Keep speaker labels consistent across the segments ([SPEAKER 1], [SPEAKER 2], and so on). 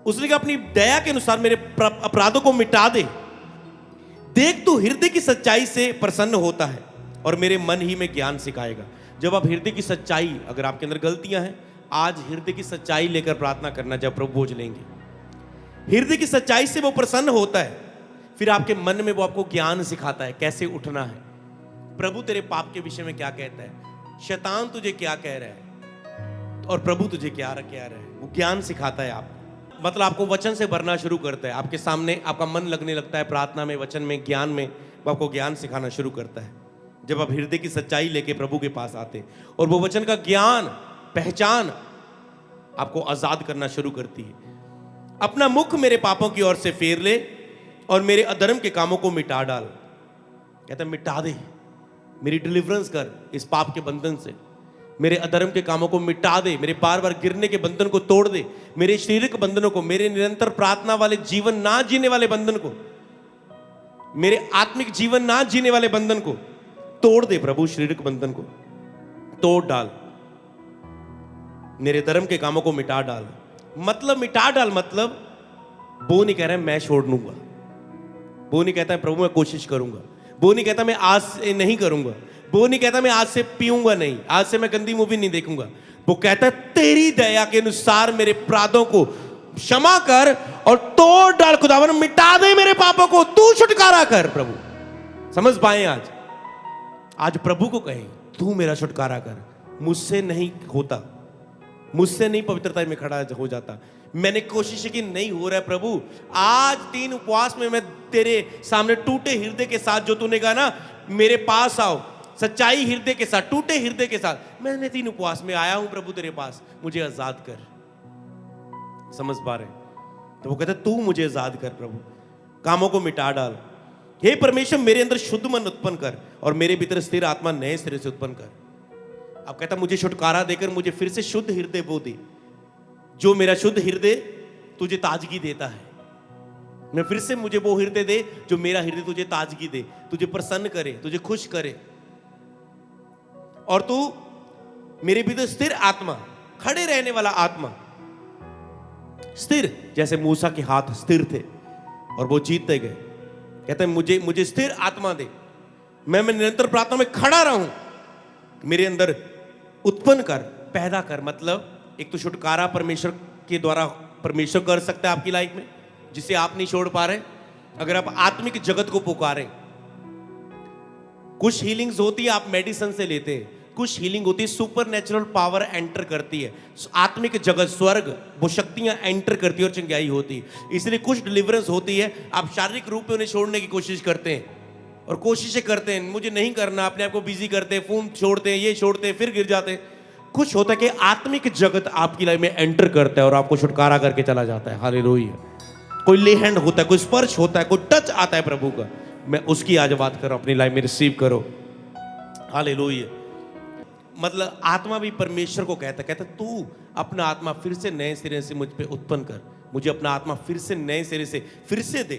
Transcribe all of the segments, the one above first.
[SPEAKER 1] उसने कहा अपनी दया के अनुसार मेरे अपराधों को मिटा दे। देख तू हृदय की सच्चाई से प्रसन्न होता है और मेरे मन ही में ज्ञान सिखाएगा। जब आप हृदय की सच्चाई, अगर आपके अंदर गलतियां हैं, आज हृदय की सच्चाई लेकर प्रार्थना करना, जब प्रभु बोझ लेंगे। हृदय की सच्चाई से वो प्रसन्न होता है, फिर आपके मन में वो आपको ज्ञान सिखाता है कैसे उठना है। प्रभु तेरे पाप के विषय में क्या कहता है, शैतान तुझे क्या कह रहा है और प्रभु तुझे क्या कह रहा है, वो ज्ञान सिखाता है आपको। मतलब आपको वचन से भरना शुरू करता है, आपके सामने आपका मन लगने लगता है प्रार्थना में, वचन में, ज्ञान में, वो आपको ज्ञान सिखाना शुरू करता है। जब आप हृदय की सच्चाई लेके प्रभु के पास आते हैं और वो वचन का ज्ञान, पहचान आपको आजाद करना शुरू करती है। अपना मुख मेरे पापों की ओर से फेर ले और मेरे अधर्म के कामों को मिटा डाल। कहता है मिटा दे, मेरी डिलीवरेंस कर इस पाप के बंधन से, मेरे अधर्म के कामों को मिटा दे, मेरे बार बार गिरने के बंधन को तोड़ दे, मेरे शारीरिक बंधनों को, मेरे निरंतर प्रार्थना वाले जीवन ना जीने वाले बंधन को, मेरे आत्मिक जीवन ना जीने वाले बंधन को तोड़ दे। प्रभु शारीरिक बंधन को तोड़ डाल, मेरे धर्म के कामों को मिटा डाल। मतलब मिटा डाल मतलब वो नहीं कह रहा है मैं छोड़ दूंगा, वो नहीं कहता है प्रभु मैं कोशिश करूंगा, वो नहीं कहता मैं आज से नहीं करूंगा, वो नहीं कहता मैं आज से पीऊंगा नहीं, आज से मैं गंदी मूवी नहीं देखूंगा। वो कहता है तेरी दया के अनुसार मेरे अपराधों को क्षमा कर और तोड़ डाल खुदावन, मिटा दे मेरे पापों को, तू छुटकारा कर। प्रभु समझ पाए आज प्रभु को कहें तू मेरा छुटकारा कर, मुझसे नहीं होता, मुझसे नहीं पवित्रता में खड़ा हो जाता, मैंने कोशिश की नहीं हो रहा है प्रभु। आज 3 उपवास में मैं तेरे सामने टूटे हृदय के साथ, जो तूने कहा ना मेरे पास आओ सच्चाई हृदय के साथ, टूटे हृदय के साथ, मैंने 3 उपवास में आया हूं प्रभु तेरे पास, मुझे आजाद कर। समझ पा रहे? तो वो कहता तू मुझे आजाद कर प्रभु, कामों को मिटा डाल। हे परमेश्वर मेरे अंदर शुद्ध मन उत्पन्न कर और मेरे भीतर स्थिर आत्मा नए सिरे से उत्पन्न कर। अब कहता मुझे छुटकारा देकर मुझे फिर से शुद्ध हृदय वो दे, जो मेरा शुद्ध हृदय तुझे ताजगी देता है। मैं फिर से मुझे वो हृदय दे जो मेरा हृदय तुझे ताजगी दे, तुझे प्रसन्न करे, तुझे खुश करे। और तू मेरे भीतर स्थिर आत्मा, खड़े रहने वाला आत्मा, स्थिर जैसे मूसा के हाथ स्थिर थे और वो जीतते गए। कहते हैं मुझे स्थिर आत्मा दे, मैं निरंतर प्रार्थना में खड़ा रहूं, मेरे अंदर उत्पन्न कर, पैदा कर। मतलब एक तो छुटकारा परमेश्वर के द्वारा परमेश्वर कर सकता है आपकी लाइफ में, जिसे आप नहीं छोड़ पा रहे। अगर आप आत्मिक जगत को पुकारें, कुछ हीलिंग्स होती है आप मेडिसिन से लेते हैं, कुछ हीलिंग होती है सुपर नेचुरल पावर एंटर करती है, आत्मिक जगत स्वर्ग वो शक्तियां एंटर करती है और चंगाई होती है। इसलिए कुछ डिलीवरेंस होती है, आप शारीरिक रूप में उन्हें छोड़ने की कोशिश करते हैं और कोशिशें करते हैं मुझे नहीं करना, अपने आप को बिजी करते हैं, फोन छोड़ते हैं, ये छोड़ते हैं, फिर गिर जाते हैं। कुछ होता है कि आत्मिक जगत आपकी लाइफ में एंटर करता है और आपको छुटकारा करके चला जाता है। हालेलुया। कोई ले हैंड होता है, कोई स्पर्श होता है, कोई टच आता है प्रभु का। मैं उसकी आज बात करो, अपनी लाइफ में रिसीव करो। हालेलुया। मतलब आत्मा भी परमेश्वर को कहता तू अपना आत्मा फिर से नए सिरे से मुझ पे उत्पन्न कर, मुझे अपना आत्मा फिर से नए सिरे से फिर से दे।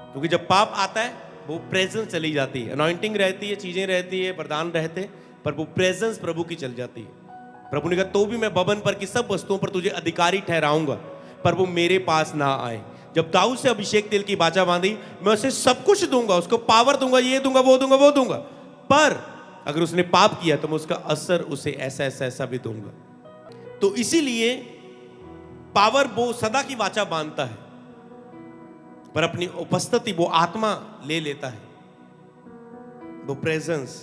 [SPEAKER 1] क्योंकि जब पाप आता है वो प्रेजेंस चली जाती है, अनॉइंटिंग रहती है, चीजें रहती है, वरदान रहते हैं, पर वो प्रेजेंस प्रभु की चल जाती है। प्रभु ने कहा तो भी मैं भवन पर की सब वस्तुओं पर तुझे अधिकारी ठहराऊंगा, पर वो मेरे पास ना आए। जब दाऊद से अभिषेक तेल की बाचा बांधी, मैं उसे सब कुछ दूंगा, उसको पावर दूंगा, ये दूंगा, वो दूंगा, वो दूंगा, पर अगर उसने पाप किया तो मैं उसका असर उसे ऐसा ऐसा ऐसा भी दूंगा। तो इसीलिए पावर वो सदा की वाचा बांधता है, पर अपनी उपस्थिति वो आत्मा ले लेता है, वो प्रेजेंस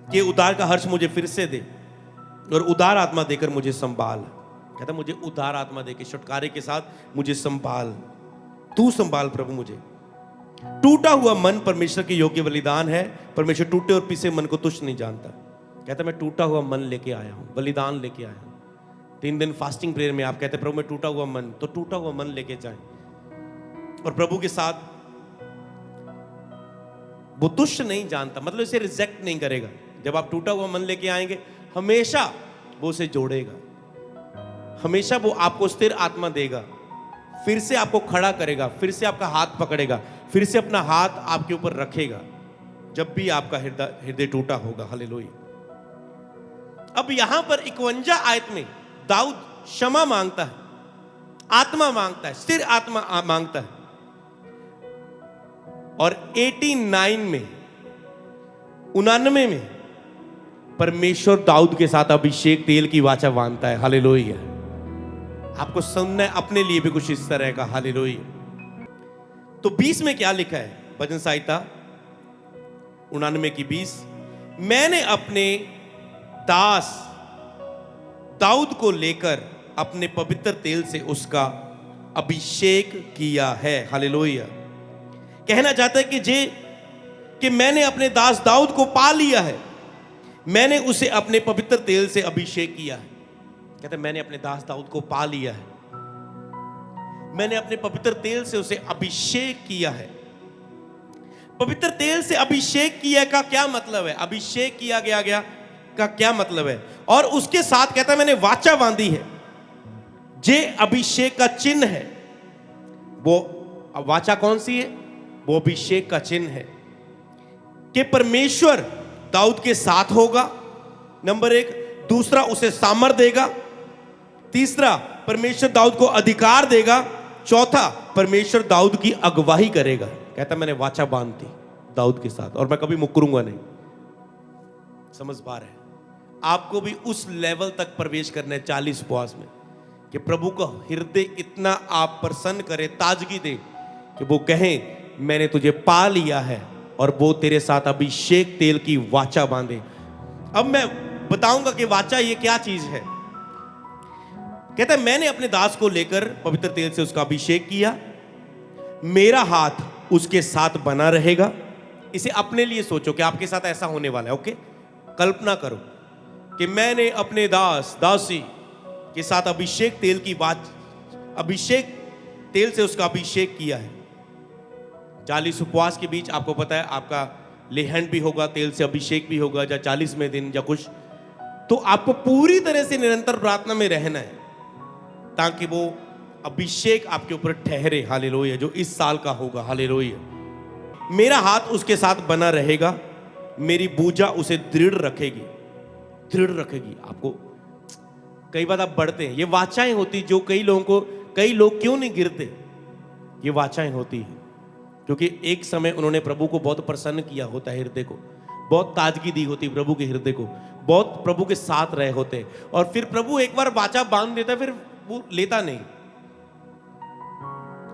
[SPEAKER 1] के उदार का हर्ष मुझे फिर से दे और उदार आत्मा देकर मुझे संभाल। कहता मुझे उदार आत्मा देकर छुटकारे के साथ मुझे संभाल, तू संभाल प्रभु मुझे। टूटा हुआ मन परमेश्वर के योग्य बलिदान है, परमेश्वर टूटे और पिसे मन को तुच्छ नहीं जानता। कहता मैं टूटा हुआ मन लेके आया हूं, बलिदान लेके आया हूं। 3 दिन फास्टिंग प्रेयर में आप कहते प्रभु मैं टूटा हुआ मन, तो टूटा हुआ मन लेके जाए और प्रभु के साथ वो तुच्छ नहीं जानता, मतलब इसे रिजेक्ट नहीं करेगा। जब आप टूटा हुआ मन लेके आएंगे, हमेशा वो उसे जोड़ेगा, हमेशा वो आपको स्थिर आत्मा देगा, फिर से आपको खड़ा करेगा, फिर से आपका हाथ पकड़ेगा, फिर से अपना हाथ आपके ऊपर रखेगा जब भी आपका हृदय टूटा होगा। हालेलुया। अब यहां पर 51 आयत में दाऊद क्षमा मांगता है आत्मा मांगता है, स्थिर आत्मा मांगता है। और 89 में 99 में परमेश्वर दाऊद के साथ अभिषेक तेल की वाचा बांधता है। हालेलुया। आपको सुनना है अपने लिए भी कुछ इस तरह का। हालेलुया। तो 20 में क्या लिखा है? भजन संहिता 99 की 20, मैंने अपने दास दाऊद को लेकर अपने पवित्र तेल से उसका अभिषेक किया है। हालेलुया। कहना चाहता है कि मैंने अपने दास दाऊद को पा लिया है, मैंने उसे अपने पवित्र तेल से अभिषेक किया है। कहते मैंने अपने दास दाऊद को पा लिया है, मैंने अपने पवित्र तेल से उसे अभिषेक किया है। पवित्र तेल से अभिषेक किया का क्या मतलब है? अभिषेक किया गया का क्या मतलब है? और उसके साथ कहता है मैंने वाचा बांधी है, जे अभिषेक का चिन्ह है। वो वाचा कौन सी है? वो अभिषेक का चिन्ह है कि परमेश्वर दाऊद के साथ होगा, नंबर 1। दूसरा, उसे सामर्थ देगा। तीसरा, परमेश्वर दाऊद को अधिकार देगा। चौथा, परमेश्वर दाऊद की अगुवाई करेगा। कहता मैंने वाचा बांध दी दाऊद के साथ और मैं कभी मुकरूंगा नहीं। समझ पा रहे हैं? आपको भी उस लेवल तक प्रवेश करना है 40 उपवास में कि प्रभु का हृदय इतना आप प्रसन्न करे, ताजगी दे कि वो कहें मैंने तुझे पा लिया है और वो तेरे साथ अभिषेक तेल की वाचा बांधे। अब मैं बताऊंगा कि वाचा ये क्या चीज है। कहता है मैंने अपने दास को लेकर पवित्र तेल से उसका अभिषेक किया, मेरा हाथ उसके साथ बना रहेगा। इसे अपने लिए सोचो कि आपके साथ ऐसा होने वाला है। ओके, कल्पना करो कि मैंने अपने दासी के साथ अभिषेक तेल से उसका अभिषेक किया है। 40 उपवास के बीच आपको पता है आपका लेहंड भी होगा, तेल से अभिषेक भी होगा, या 40वें दिन या कुछ। तो आपको पूरी तरह से निरंतर प्रार्थना में रहना है ताकि वो अभिषेक आपके ऊपर ठहरे। हालेलुया। जो इस साल का होगा। हालेलुया। मेरा हाथ उसके साथ बना रहेगा, मेरी भुजा उसे दृढ़ रखेगी। दृढ़ रखेगी आपको। कई बार आप बढ़ते हैं, ये वाचाएं होती जो कई लोग क्यों नहीं गिरते? ये वाचाएं होती है क्योंकि एक समय उन्होंने प्रभु को बहुत प्रसन्न किया होता है, हृदय को बहुत ताजगी दी होती, प्रभु के हृदय को बहुत प्रभु के साथ रहे होते, और फिर प्रभु एक बार वाचा बांध देता है, फिर वो लेता नहीं।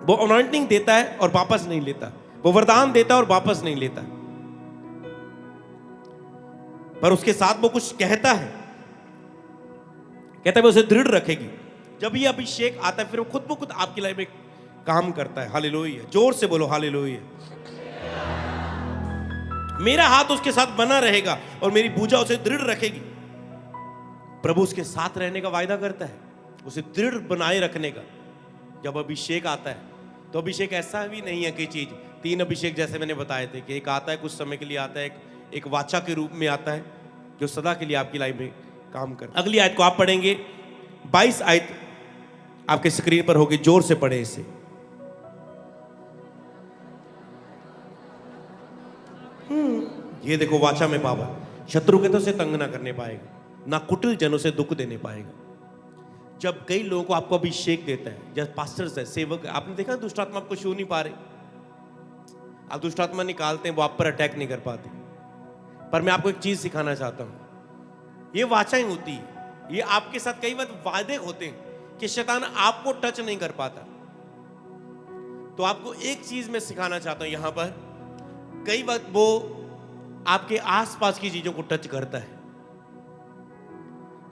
[SPEAKER 1] वो अनॉइंटिंग देता है और वापस नहीं लेता, वो वरदान देता है और वापस नहीं लेता, पर उसके साथ वो कुछ कहता है, कहता है वो उसे दृढ़ रखेगी। जब ये अभिषेक आता है फिर वो खुद ब खुद आपकी लाइफ में काम करता है। हालेलुया। जोर से बोलो हालेलुया। मेरा हाथ उसके साथ बना रहेगा और मेरी भुजा उसे दृढ़ रखेगी। प्रभु उसके साथ रहने का वायदा करता है, उसे दृढ़ बनाए रखने का। जब अभिषेक आता है तो अभिषेक ऐसा भी नहीं है कि चीज 3 अभिषेक जैसे मैंने बताए थे कि एक आता है कुछ समय के लिए आता है, एक वाचा के रूप में आता है जो सदा के लिए आपकी लाइफ में काम करता है। अगली आयत को आप पढ़ेंगे, 22 आयत आपके स्क्रीन पर होगी, जोर से पढ़े इसे। ये देखो वाचा में पावर, शत्रु के तो उसे तंग ना करने पाएगा, ना कुटिल जनों से दुख देने पाएगा। जब कई लोगों को आपको अभिषेक देता है, जैसे पास्टर्स है, सेवक है, आपने देखा दुष्ट आत्मा आपको छू नहीं पा रहे, आप दुष्ट आत्मा निकालते हैं वो आप पर अटैक नहीं कर पाते। पर मैं आपको एक चीज सिखाना चाहता हूं, ये वाचाएं होती है, ये आपके साथ कई बार वादे होते हैं कि शैतान आपको टच नहीं कर पाता। तो आपको एक चीज मैं सिखाना चाहता हूं यहां पर, कई बार वो आपके आसपास की चीजों को टच करता है,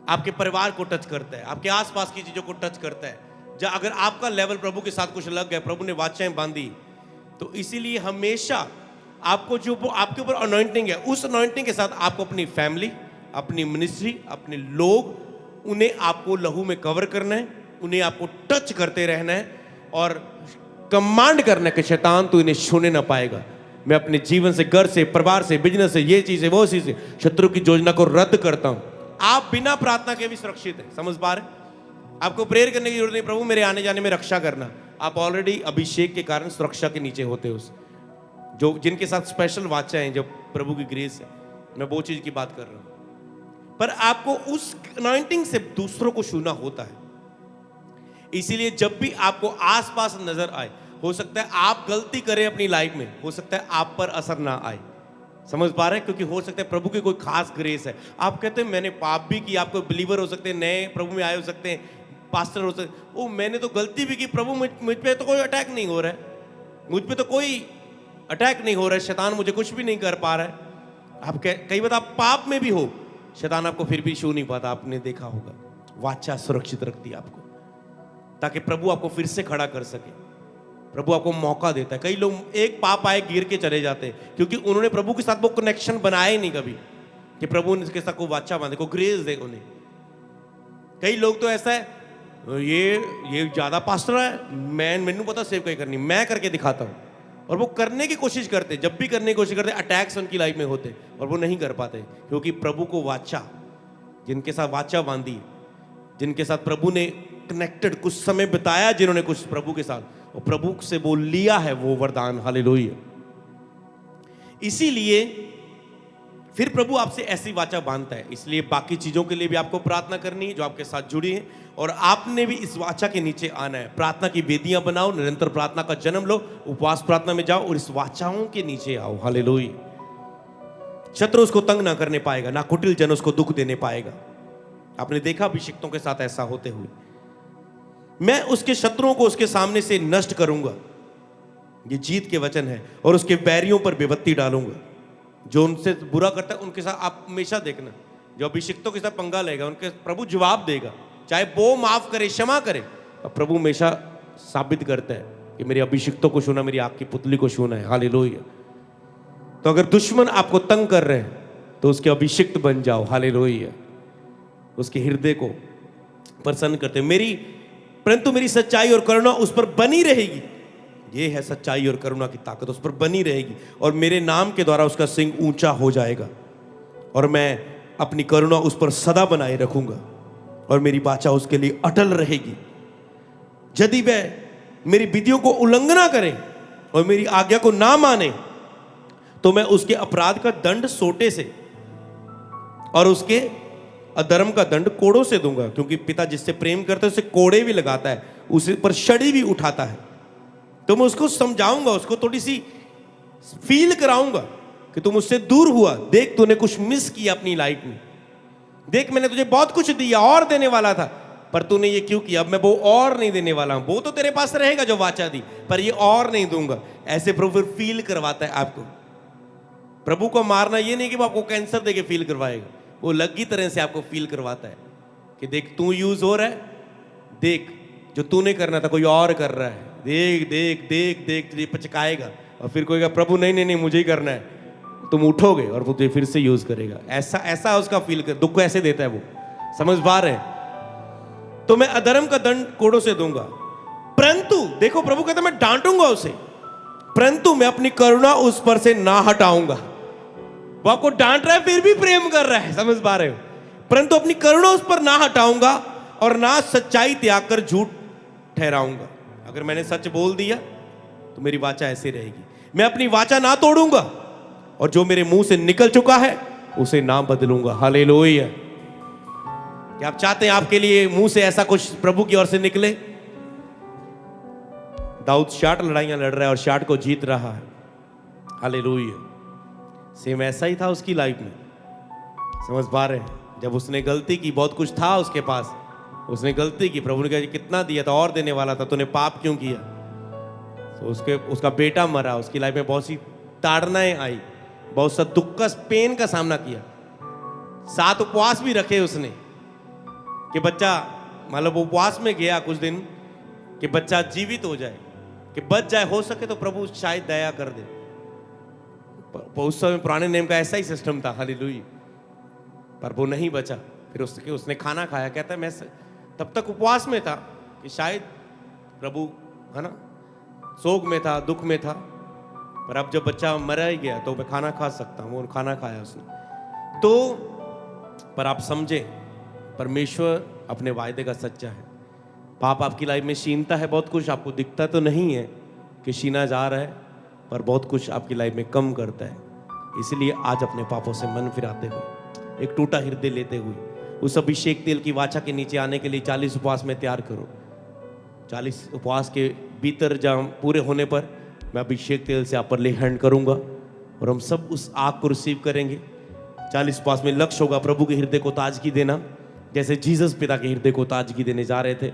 [SPEAKER 1] आपके परिवार को टच करता है, आपके आसपास की चीजों को टच करता है। जब अगर आपका लेवल प्रभु के साथ कुछ लग गया, प्रभु ने वाचाएं बांधी, तो इसीलिए हमेशा आपको जो आपके ऊपर अनॉइंटिंग है, उस अनॉइंटिंग के साथ आपको अपनी फैमिली, अपनी मिनिस्ट्री, अपने लोग, उन्हें आपको लहू में कवर करना है, उन्हें आपको टच करते रहना है और कमांड करना है कि शैतान तो इन्हें छूने ना पाएगा। मैं अपने जीवन से, घर से, परिवार से, बिजनेस से, ये चीज है वो चीज है, शत्रु की योजना को रद्द करता हूं। आप बिना प्रार्थना के भी सुरक्षित हैं। समझ पा रहे? आपको प्रेयर करने की जरूरत नहीं, प्रभु मेरे आने जाने में रक्षा करना। आप ऑलरेडी अभिषेक के कारण सुरक्षा के नीचे होते हो। जो जिनके साथ स्पेशल वाचा है, जब प्रभु की ग्रेस है, मैं वो चीज की बात कर रहा हूं। पर आपको उस अनॉइंटिंग से दूसरों को छूना होता है। इसीलिए जब भी आपको आसपास नजर आए, हो सकता है आप गलती करें अपनी लाइफ में, हो सकता है आप पर असर ना आए, समझ पा रहे हैं? क्योंकि हो सकता है प्रभु की कोई खास ग्रेस है। आप कहते हैं मैंने पाप भी किया, आप कोई बिलीवर हो सकते हैं, नए प्रभु में आए हो सकते हैं, पास्टर हो सकते हैं, ओ मैंने तो गलती भी की, प्रभु मुझ पे तो कोई अटैक नहीं हो रहा है, मुझ पे तो कोई अटैक नहीं हो रहा है, शैतान मुझे कुछ भी नहीं कर पा रहा है। आप कई बार आप पाप में भी हो, शैतान आपको फिर भी छू नहीं पाता। आपने देखा होगा, वाचा सुरक्षित रखती है आपको, ताकि प्रभु आपको फिर से खड़ा कर सके। प्रभु आपको मौका देता है। कई लोग एक पाप आए गिर के चले जाते हैं, क्योंकि उन्होंने प्रभु के साथ वो कनेक्शन बनाया ही नहीं कभी, कि प्रभु ने इसके साथ को वाचा बांधे, को ग्रेस दे उन्हें। कई लोग तो ऐसा है, ये ज्यादा पास्टर है, मैंने पता सेव कहीं करनी, मैं करके दिखाता हूं, और वो करने की कोशिश करते, जब भी करने की कोशिश करते अटैक्स उनकी लाइफ में होते, और वो नहीं कर पाते, क्योंकि प्रभु को वाचा, जिनके साथ वाचा बांधी, जिनके साथ प्रभु ने कनेक्टेड कुछ समय बिताया, जिन्होंने कुछ प्रभु के साथ, और प्रभु से वो लिया है वो वरदान, हालेलुया। इसीलिए फिर प्रभु आपसे ऐसी वाचा बांधता है। इसलिए बाकी चीजों के लिए भी आपको प्रार्थना करनी है जो आपके साथ जुड़ी है, और आपने भी इस वाचा के नीचे आना है। प्रार्थना की वेदियां बनाओ, निरंतर प्रार्थना का जन्म लो, उपवास प्रार्थना में जाओ और इस वाचाओं के नीचे आओ, हालेलुया। शत्रु उसको तंग ना करने पाएगा, ना कुटिल जन उसको दुख देने पाएगा। आपने देखा अभिषिक्तों के साथ ऐसा होते हुए। मैं उसके शत्रुओं को उसके सामने से नष्ट करूंगा, ये जीत के वचन है, और उसके बैरियों पर विपत्ति डालूंगा। जो उनसे बुरा करता है उनके साथ आप हमेशा देखना, जो अभिषिक्तों के साथ पंगा लेगा उनके प्रभु जवाब देगा, चाहे वो माफ करे, क्षमा करे। और प्रभु हमेशा साबित करता है कि मेरे अभिषिक्तों को छूना मेरी आग की पुतली को छूना है, हालेलुया। तो अगर दुश्मन आपको तंग कर रहे हैं तो उसके अभिषिक्त बन जाओ, हालेलुया। उसके हृदय को प्रसन्न करते, परंतु मेरी सच्चाई और करुणा उस पर बनी रहेगी। ये है सच्चाई और करुणा की ताकत, उस पर बनी रहेगी, और मेरे नाम के द्वारा उसका सिंग ऊंचा हो जाएगा, और मैं अपनी करुणा उस पर सदा बनाए रखूंगा, और मेरी वाचा उसके लिए अटल रहेगी। यदि वह मेरी विधियों को उल्लंघना करे और मेरी आज्ञा को ना माने, तो मैं उसके अपराध का दंड सोटे से और उसके अधर्म का दंड कोड़ों से दूंगा। क्योंकि पिता जिससे प्रेम करता है उसे कोड़े भी लगाता है, उसे पर छड़ी भी उठाता है। तो मैं उसको समझाऊंगा, उसको थोड़ी सी फील कराऊंगा कि तुम मुझसे दूर हुआ, देख तूने कुछ मिस किया अपनी लाइफ में, देख मैंने तुझे बहुत कुछ दिया और देने वाला था, पर तूने ये क्यों किया, अब मैं वो और नहीं देने वाला हूं। वो तो तेरे पास रहेगा जो वाचा दी, पर ये और नहीं दूंगा। ऐसे प्रभु फिर फील करवाता है आपको। प्रभु को मारना ये नहीं कि वो आपको कैंसर देके फील करवाएगा, वो लगी तरह से आपको फील करवाता है कि देख तू यूज हो रहा है, देख जो तूने करना था कोई और कर रहा है, देख देख देख देख, तुझे पचकाएगा। और फिर कोई कहा प्रभु नहीं नहीं नहीं मुझे ही करना है, तुम उठोगे और वो तुझे फिर से यूज करेगा। ऐसा उसका फील कर, दुख को ऐसे देता है वो, समझ पा रहे हैं? तो मैं अधर्म का दंड कोड़ों से दूंगा, परंतु देखो प्रभु कहता है मैं डांटूंगा उसे, परंतु मैं अपनी करुणा उस पर से ना हटाऊंगा। वो आपको डांट रहा है फिर भी प्रेम कर रहा है, समझ पा रहे हो? परंतु अपनी करुणा उस पर ना हटाऊंगा और ना सच्चाई त्याग कर झूठ ठहराऊंगा। अगर मैंने सच बोल दिया तो मेरी वाचा ऐसे रहेगी। मैं अपनी वाचा ना तोड़ूंगा और जो मेरे मुंह से निकल चुका है उसे ना बदलूंगा। हालेलुया। क्या आप चाहते हैं आपके लिए मुंह से ऐसा कुछ प्रभु की ओर से निकले? दाऊद 60 लड़ाइयां लड़ रहा है और 60 को जीत रहा है। हालेलुया। सेम ऐसा ही था उसकी लाइफ में, समझ पा रहे हैं? जब उसने गलती की, बहुत कुछ था उसके पास, उसने गलती की, प्रभु ने कहा कितना दिया था और देने वाला था, तूने पाप क्यों किया? तो उसका बेटा मरा, उसकी लाइफ में बहुत सी ताड़नाएं आई, बहुत सा दुख का पेन का सामना किया। 7 उपवास भी रखे उसने कि बच्चा, मतलब उपवास में गया कुछ दिन कि बच्चा जीवित हो जाए, कि बच जाए, हो सके तो प्रभु शायद दया कर दे। उस समय पुराने नेम का ऐसा ही सिस्टम था, हालेलुया। पर वो नहीं बचा। फिर उसने खाना खाया, कहता है मैं तब तक उपवास में था कि शायद प्रभु, है ना, शोक में था, दुख में था, पर अब जब बच्चा मरा ही गया तो मैं खाना खा सकता हूँ। वो खाना खाया उसने। तो पर आप समझे, परमेश्वर अपने वायदे का सच्चा है। पाप आपकी लाइफ में छीनता है बहुत कुछ, आपको दिखता तो नहीं है कि छीना जा रहा है, पर बहुत कुछ आपकी लाइफ में कम करता है। इसलिए आज अपने पापों से मन फिराते हुए, एक टूटा हृदय लेते हुए, उस अभिषेक तेल की वाचा के नीचे आने के लिए 40 उपवास में तैयार करो। 40 उपवास के भीतर जहाँ पूरे होने पर मैं अभिषेक तेल से आप पर ले हैंड करूँगा और हम सब उस आग को रिसीव करेंगे। 40 उपवास में लक्ष्य होगा प्रभु के हृदय को ताजगी देना, जैसे जीसस पिता के हृदय को ताजगी देने जा रहे थे।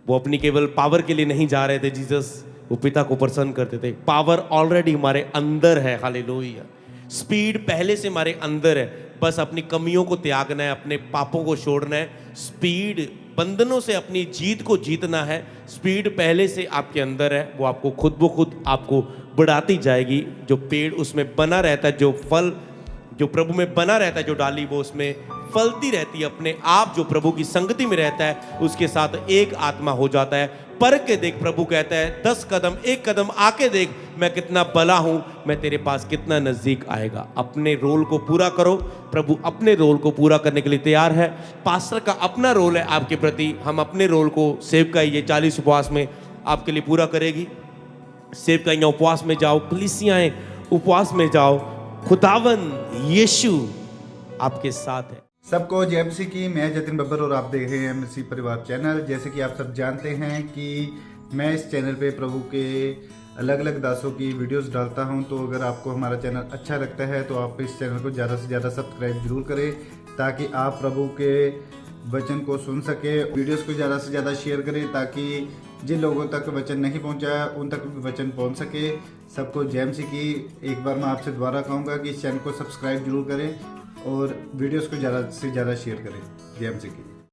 [SPEAKER 1] वो अपनी केवल पावर के लिए नहीं जा रहे थे जीसस, वो पिता को प्रसन्न करते थे। पावर ऑलरेडी हमारे अंदर है, हालेलुया। स्पीड पहले से हमारे अंदर है, बस अपनी कमियों को त्यागना है, अपने पापों को छोड़ना है। स्पीड बंधनों से अपनी जीत को जीतना है। स्पीड पहले से आपके अंदर है, वो आपको खुद ब खुद आपको बढ़ाती जाएगी। जो पेड़ उसमें बना रहता है, जो फल जो प्रभु में बना रहता है, जो डाली वो उसमें फलती रहती है अपने आप। जो प्रभु की संगति में रहता है उसके साथ एक आत्मा हो जाता है। पर के देख, प्रभु कहता है 10 कदम, 1 कदम आके देख, मैं कितना भला हूं, मैं तेरे पास कितना नजदीक आएगा। अपने रोल को पूरा करो। प्रभु अपने रोल को पूरा करने के लिए तैयार है। पास्टर का अपना रोल है आपके प्रति, हम अपने रोल को सेवकाई ये 40 उपवास में आपके लिए पूरा करेगी। सेवकाइयाँ उपवास में जाओ, कलीसियाएं उपवास में जाओ। खुदावन यीशु आपके साथ है।
[SPEAKER 2] सबको जय मसीह की। मैं जतिन बब्बर और आप देख रहे हैं मसीह परिवार चैनल। जैसे कि आप सब जानते हैं कि मैं इस चैनल पे प्रभु के अलग अलग दासों की वीडियोस डालता हूं, तो अगर आपको हमारा चैनल अच्छा लगता है तो आप इस चैनल को ज़्यादा से ज़्यादा सब्सक्राइब जरूर करें, ताकि आप प्रभु के वचन को सुन सके। वीडियोस को ज़्यादा से ज़्यादा शेयर करें, ताकि जिन लोगों तक वचन नहीं पहुंचा उन तक वचन पहुंच सके। सबको जय मसीह की। एक बार मैं आपसे दोबारा कहूँगा कि इस चैनल को सब्सक्राइब जरूर करें और वीडियोस को ज़्यादा से ज़्यादा शेयर करें। जय मसीह की।